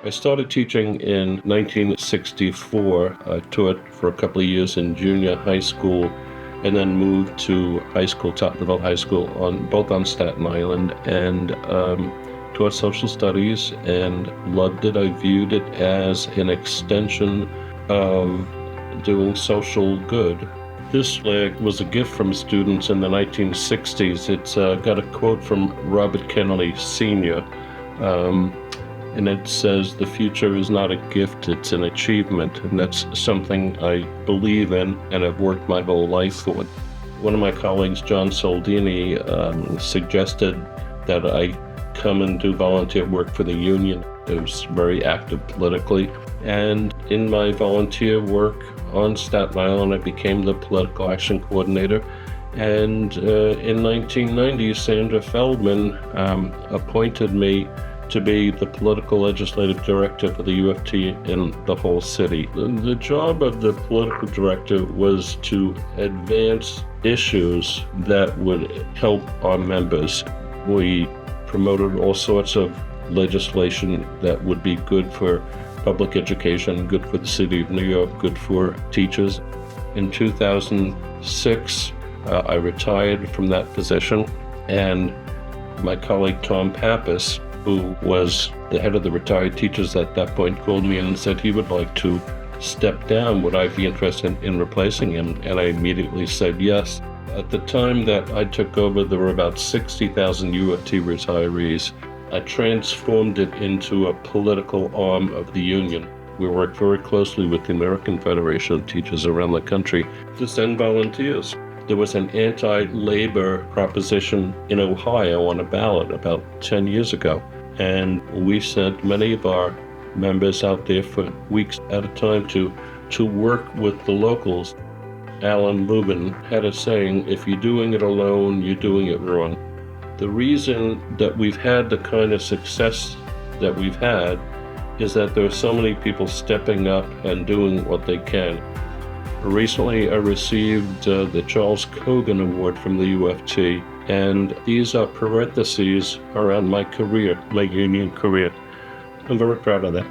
I started teaching in 1964. I taught for a couple of years in junior high school and then moved to high school, Tottenville High School, both on Staten Island, and taught social studies and loved it. I viewed it as an extension of doing social good. This flag was a gift from students in the 1960s. It's got a quote from Robert Kennedy Sr., and it says, "The future is not a gift, it's an achievement." And that's something I believe in and have worked my whole life for. One of my colleagues, John Soldini, suggested that I come and do volunteer work for the union. I was very active politically. And in my volunteer work on Staten Island, I became the political action coordinator. And in 1990, Sandra Feldman appointed me to be the political legislative director for the UFT in the whole city. The job of the political director was to advance issues that would help our members. We promoted all sorts of legislation that would be good for public education, good for the city of New York, good for teachers. In 2006, I retired from that position, and my colleague Tom Pappas, who was the head of the retired teachers at that point, called me and said he would like to step down. Would I be interested in replacing him? And I immediately said yes. At the time that I took over, there were about 60,000 UFT retirees. I transformed it into a political arm of the union. We work very closely with the American Federation of Teachers around the country to send volunteers. There was an anti-labor proposition in Ohio on a ballot about 10 years ago, and we sent many of our members out there for weeks at a time to work with the locals. Alan Lubin had a saying, "If you're doing it alone, you're doing it wrong." The reason that we've had the kind of success that we've had is that there are so many people stepping up and doing what they can. Recently, I received the Charles Cogan Award from the UFT, and these are parentheses around my career, my union career. I'm very proud of that.